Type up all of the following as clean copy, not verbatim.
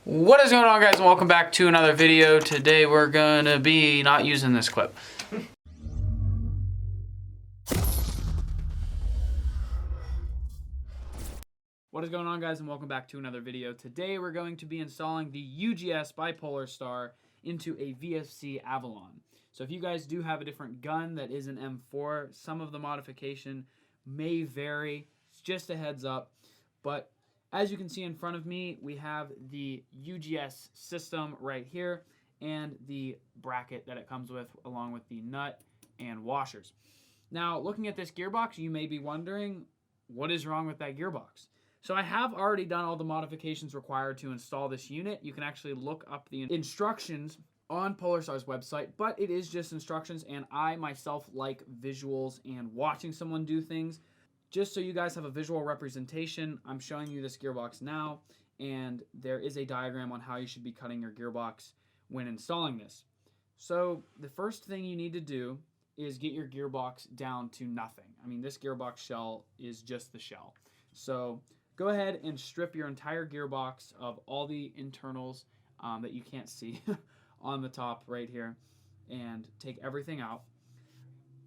What is going on, guys, and welcome back to another video. Today we're gonna be not using this clip. What is going on, guys, and welcome back to another video. Today we're going to be installing the UGS by PolarStar into a VFC Avalon. So if you guys do have a different gun that is an M4, some of the modification may vary. It's just a heads up, but as you can see in front of me, we have the UGS system right here and the bracket that it comes with, along with the nut and washers. Now, looking at this gearbox, you may be wondering, what is wrong with that gearbox? So I have already done all the modifications required to install this unit. You can actually look up the instructions on PolarStar's website, but it is just instructions, and I myself like visuals and watching someone do things. Just so you guys have a visual representation, I'm showing you this gearbox now, and there is a diagram on how you should be cutting your gearbox when installing this. So the first thing you need to do is get your gearbox down to nothing. I mean, this gearbox shell is just the shell. So go ahead and strip your entire gearbox of all the internals that you can't see on the top right here, and take everything out.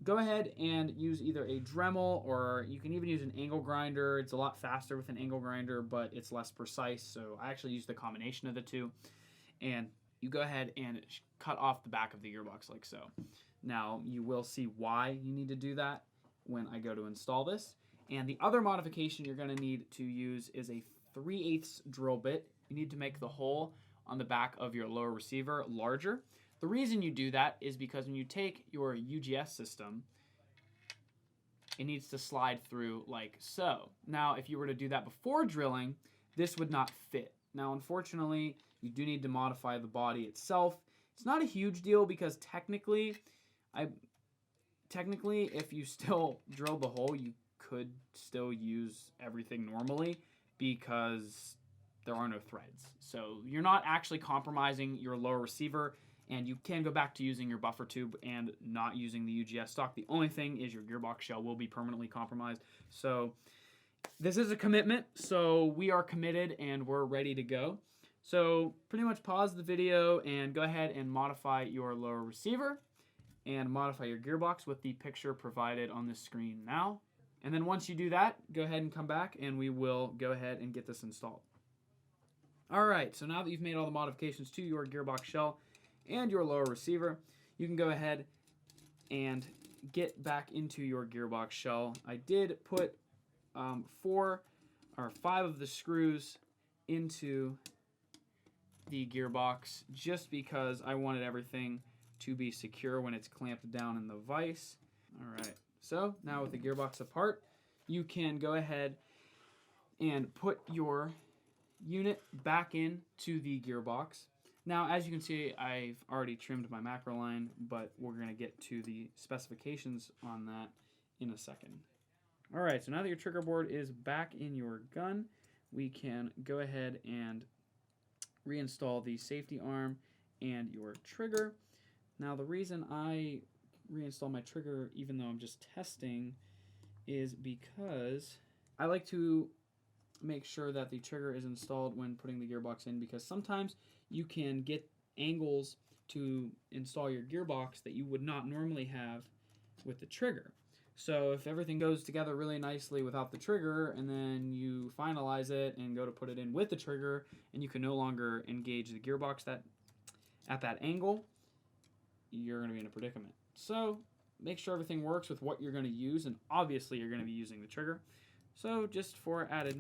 Go ahead and use either a Dremel, or you can even use an angle grinder. It's a lot faster with an angle grinder, but it's less precise, so I actually use the combination of the two. And you go ahead and cut off the back of the gearbox like so. Now, you will see why you need to do that when I go to install this. And the other modification you're going to need to use is a 3/8 drill bit. You need to make the hole on the back of your lower receiver larger. The reason you do that is because when you take your UGS system, it needs to slide through like so. Now, if you were to do that before drilling, this would not fit. Now, unfortunately, you do need to modify the body itself. It's not a huge deal because technically, if you still drill the hole, you could still use everything normally because there are no threads. So you're not actually compromising your lower receiver, and you can go back to using your buffer tube and not using the UGS stock. The only thing is your gearbox shell will be permanently compromised. So this is a commitment, so we are committed and we're ready to go. So pretty much pause the video and go ahead and modify your lower receiver and modify your gearbox with the picture provided on the screen now. And then once you do that, go ahead and come back and we will go ahead and get this installed. All right, so now that you've made all the modifications to your gearbox shell and your lower receiver, you can go ahead and get back into your gearbox shell. I did put 4 or 5 of the screws into the gearbox just because I wanted everything to be secure when it's clamped down in the vise. All right, so now with the gearbox apart, you can go ahead and put your unit back into the gearbox. Now, as you can see, I've already trimmed my macro line, but we're going to get to the specifications on that in a second. All right, so now that your trigger board is back in your gun, we can go ahead and reinstall the safety arm and your trigger. Now, the reason I reinstall my trigger, even though I'm just testing, is because I like to make sure that the trigger is installed when putting the gearbox in, because sometimes you can get angles to install your gearbox that you would not normally have with the trigger. So if everything goes together really nicely without the trigger, and then you finalize it and go to put it in with the trigger, and you can no longer engage the gearbox at that angle, you're going to be in a predicament. So make sure everything works with what you're going to use, and obviously you're going to be using the trigger. So just for added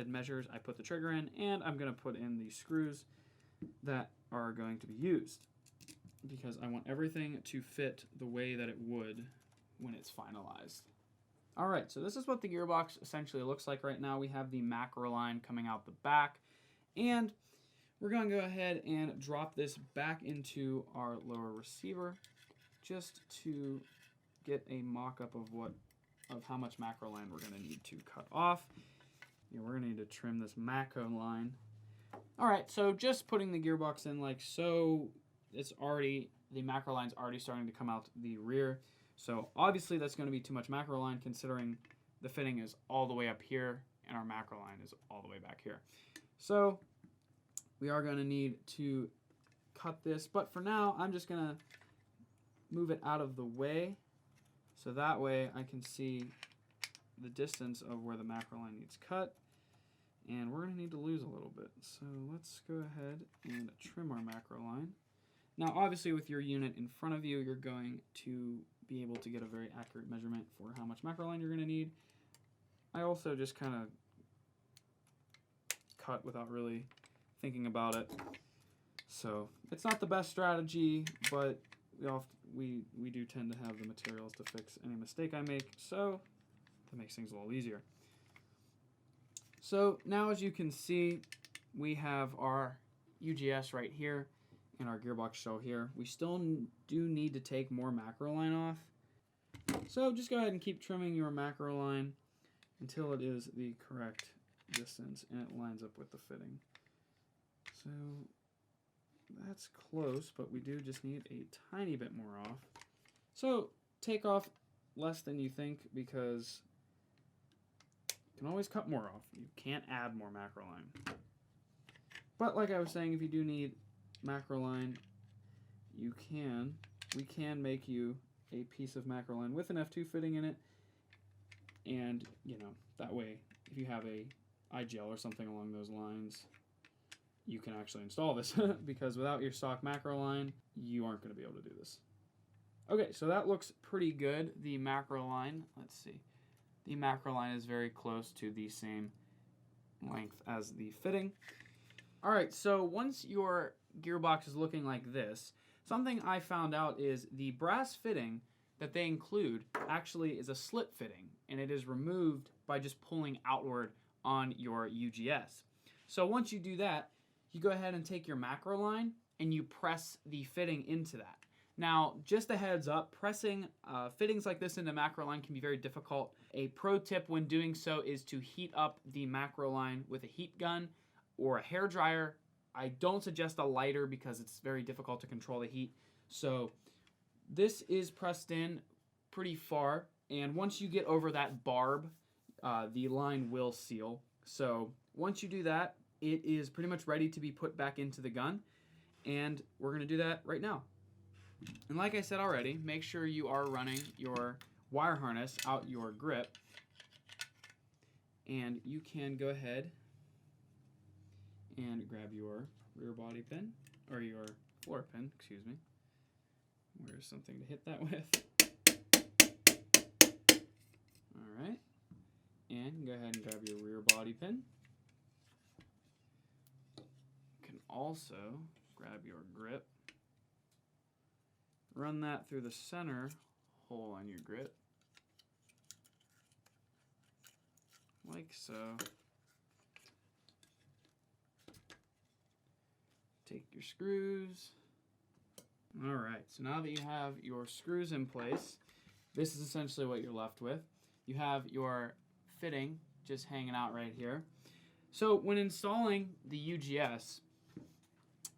measures, I put the trigger in, and I'm going to put in the screws that are going to be used, because I want everything to fit the way that it would when it's finalized. All right, so this is what the gearbox essentially looks like right now. We have the macro line coming out the back, and we're going to go ahead and drop this back into our lower receiver just to get a mock-up of how much macro line we're going to need to cut off. We're going to need to trim this macro line. All right, so just putting the gearbox in like so, the macro line's already starting to come out the rear. So obviously that's going to be too much macro line, considering the fitting is all the way up here and our macro line is all the way back here. So we are going to need to cut this, but for now I'm just going to move it out of the way so that way I can see the distance of where the macro line needs cut, and we're going to need to lose a little bit. So let's go ahead and trim our macro line. Now obviously with your unit in front of you, you're going to be able to get a very accurate measurement for how much macro line you're going to need. I also just kind of cut without really thinking about it. So it's not the best strategy, but we do tend to have the materials to fix any mistake I make, so that makes things a little easier. So now as you can see, we have our UGS right here and our gearbox shell here. We still do need to take more macro line off. So just go ahead and keep trimming your macro line until it is the correct distance and it lines up with the fitting. So that's close, but we do just need a tiny bit more off. So take off less than you think, because you can always cut more off. You can't add more macro line. But like I was saying, if you do need macro line, we can make you a piece of macro line with an F2 fitting in it, and that way if you have a iGel or something along those lines, you can actually install this because without your stock macro line, you aren't going to be able to do this. Okay, so that looks pretty good. The macro line, let's see. The macro line is very close to the same length as the fitting. All right, so once your gearbox is looking like this, something I found out is the brass fitting that they include actually is a slip fitting, and it is removed by just pulling outward on your UGS. So once you do that, you go ahead and take your macro line and you press the fitting into that. Now, just a heads up, pressing fittings like this into macro line can be very difficult. A pro tip when doing so is to heat up the macro line with a heat gun or a hair dryer. I don't suggest a lighter because it's very difficult to control the heat. So this is pressed in pretty far, and once you get over that barb, the line will seal. So once you do that, it is pretty much ready to be put back into the gun, and we're going to do that right now. And like I said already, make sure you are running your wire harness out your grip, and you can go ahead and grab your rear body pin, or your floor pin, excuse me. Where's something to hit that with? All right, and go ahead and grab your rear body pin. Also grab your grip, run that through the center hole on your grip, like so. Take your screws. All right, so now that you have your screws in place, this is essentially what you're left with. You have your fitting just hanging out right here. So when installing the UGS,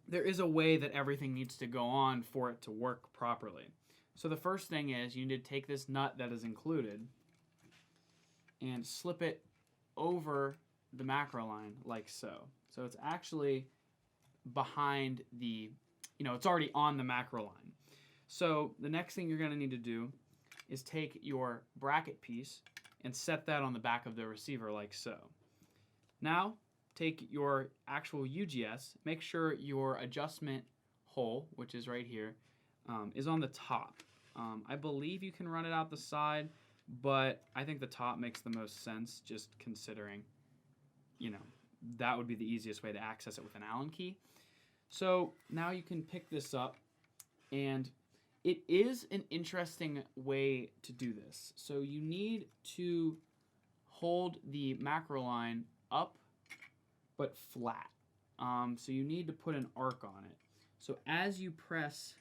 there is a way that everything needs to go on for it to work properly. So the first thing is you need to take this nut that is included and slip it over the macro line like so. So it's actually behind the, it's already on the macro line. So the next thing you're going to need to do is take your bracket piece and set that on the back of the receiver like so. Now, take your actual UGS, make sure your adjustment hole, which is right here, is on the top. I believe you can run it out the side, but I think the top makes the most sense, just considering, that would be the easiest way to access it with an Allen key. So now you can pick this up, and it is an interesting way to do this. So you need to hold the macro line up but flat. So you need to put an arc on it. So as you press,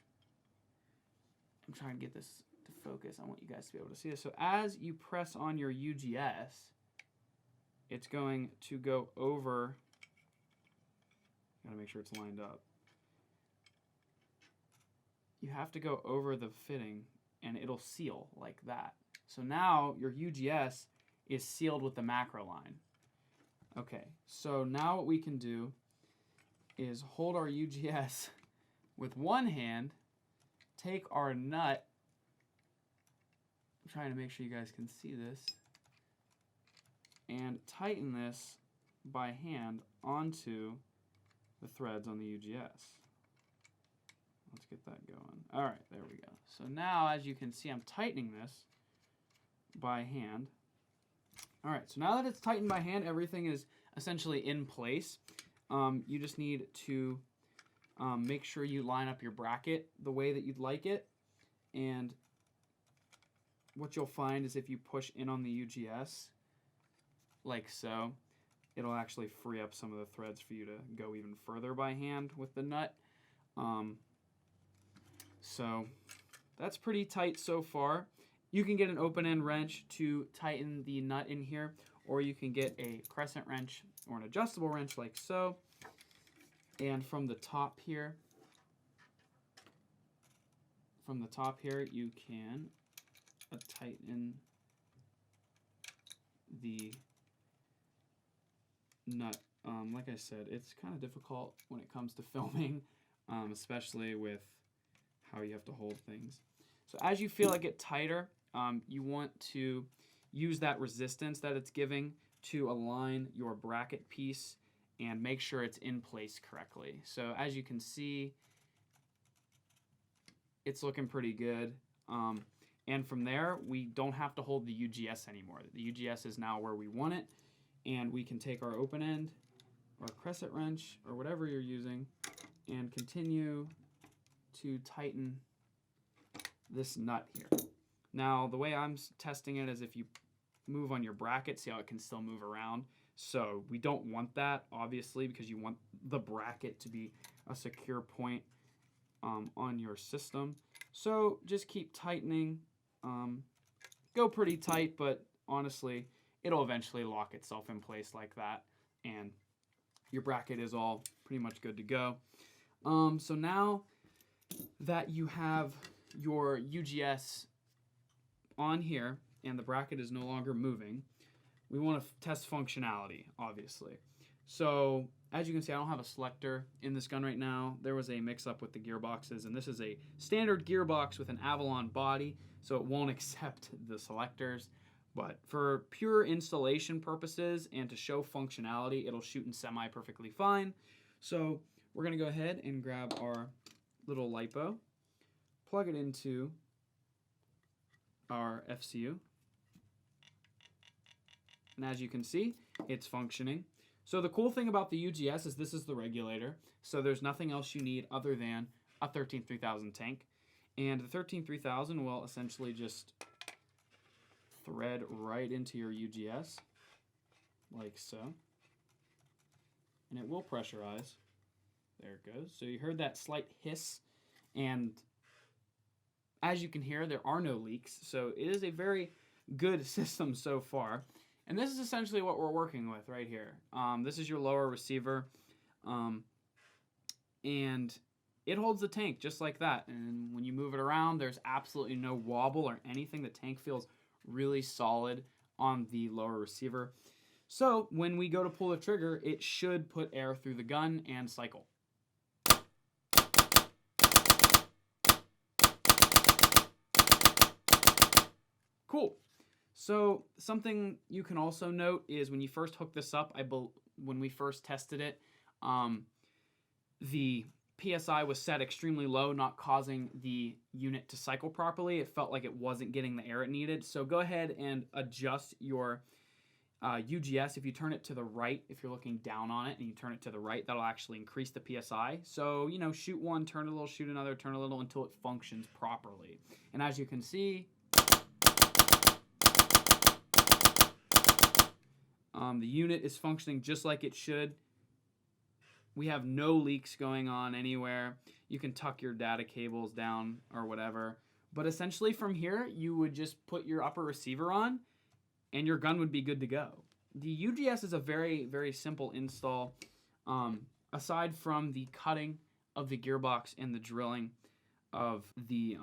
I'm trying to get this to focus. I want you guys to be able to see this. So as you press on your UGS, it's going to go over, gotta make sure it's lined up. You have to go over the fitting and it'll seal like that. So now your UGS is sealed with the macro line. Okay, so now what we can do is hold our UGS with one hand, take our nut, I'm trying to make sure you guys can see this, and tighten this by hand onto the threads on the UGS. Let's get that going. All right, there we go. So now, as you can see, I'm tightening this by hand. All right, so now that it's tightened by hand, everything is essentially in place. You just need to make sure you line up your bracket the way that you'd like it. And what you'll find is if you push in on the UGS, like so, it'll actually free up some of the threads for you to go even further by hand with the nut. So that's pretty tight so far. You can get an open end wrench to tighten the nut in here, or you can get a crescent wrench or an adjustable wrench like so. And from the top here, you can tighten the nut. Like I said, it's kind of difficult when it comes to filming, especially with how you have to hold things. So as you feel it get tighter, you want to use that resistance that it's giving to align your bracket piece and make sure it's in place correctly. So as you can see, it's looking pretty good. And from there, we don't have to hold the UGS anymore. The UGS is now where we want it, and we can take our open end or crescent wrench or whatever you're using and continue to tighten this nut here. Now, the way I'm testing it is if you move on your bracket, see how it can still move around. So we don't want that, obviously, because you want the bracket to be a secure point on your system. So just keep tightening. Go pretty tight, but honestly, it'll eventually lock itself in place like that, and your bracket is all pretty much good to go. So now that you have your UGS on here and the bracket is no longer moving, we want to test functionality, obviously. So as you can see, I don't have a selector in this gun right now. There was a mix-up with the gearboxes, and this is a standard gearbox with an Avalon body, so it won't accept the selectors. But for pure installation purposes and to show functionality, it'll shoot in semi-perfectly fine. So we're going to go ahead and grab our little LiPo, plug it into our FCU, and as you can see, it's functioning. So the cool thing about the UGS is this is the regulator, so there's nothing else you need other than a 13-3000 tank. And the 13-3000 will essentially just thread right into your UGS, like so. And it will pressurize. There it goes. So you heard that slight hiss, and as you can hear, there are no leaks. So it is a very good system so far. And this is essentially what we're working with right here. This is your lower receiver, and it holds the tank just like that. And when you move it around, there's absolutely no wobble or anything. The tank feels really solid on the lower receiver. So when we go to pull the trigger, it should put air through the gun and cycle. Cool. So something you can also note is when you first hook this up, when we first tested it, the PSI was set extremely low, not causing the unit to cycle properly. It felt like it wasn't getting the air it needed. So go ahead and adjust your UGS. If you turn it to the right, if you're looking down on it and you turn it to the right, that'll actually increase the PSI. So, you know, shoot one, turn a little, shoot another, turn a little until it functions properly. And as you can see, the unit is functioning just like it should. We have no leaks going on anywhere. You can tuck your data cables down or whatever. But essentially from here, you would just put your upper receiver on and your gun would be good to go. The UGS is a very, very simple install. Aside from the cutting of the gearbox and the drilling of the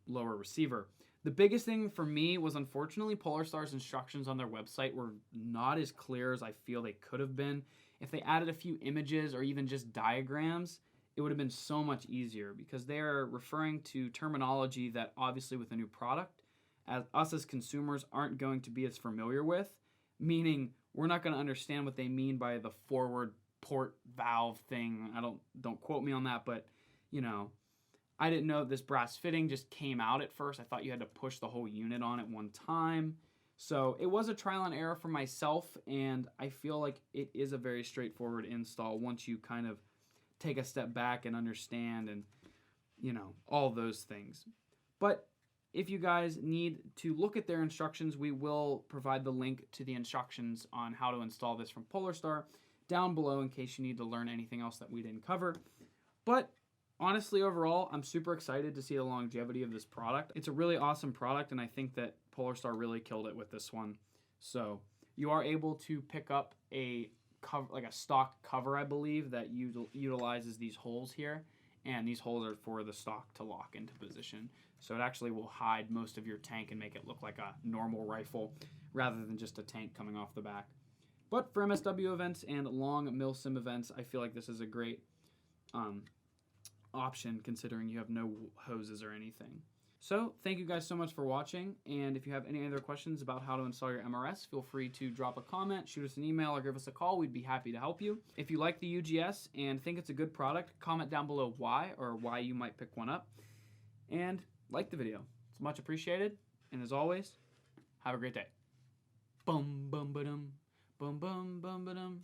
lower receiver. The biggest thing for me was, unfortunately, PolarStar's instructions on their website were not as clear as I feel they could have been. If they added a few images or even just diagrams, it would have been so much easier, because they're referring to terminology that obviously with a new product, us as consumers aren't going to be as familiar with, meaning we're not going to understand what they mean by the forward port valve thing. Don't quote me on that, but you know, I didn't know this brass fitting just came out at first. I thought you had to push the whole unit on at one time. So it was a trial and error for myself, and I feel like it is a very straightforward install once you kind of take a step back and understand, and you know, all those things. But if you guys need to look at their instructions, we will provide the link to the instructions on how to install this from PolarStar down below in case you need to learn anything else that we didn't cover. But honestly, overall, I'm super excited to see the longevity of this product. It's a really awesome product, and I think that PolarStar really killed it with this one. So you are able to pick up a cover, like a stock cover, I believe, that utilizes these holes here, and these holes are for the stock to lock into position. So it actually will hide most of your tank and make it look like a normal rifle rather than just a tank coming off the back. But for MSW events and long milsim events, I feel like this is a great option, considering you have no hoses or anything. So thank you guys so much for watching, and if you have any other questions about how to install your MRS, feel free to drop a comment, shoot us an email, or give us a call. We'd be happy to help you. If you like the UGS and think it's a good product, comment down below why, or why you might pick one up, and like the video. It's much appreciated, and as always, have a great day. Bum bum ba-dum, bum bum bum ba-dum.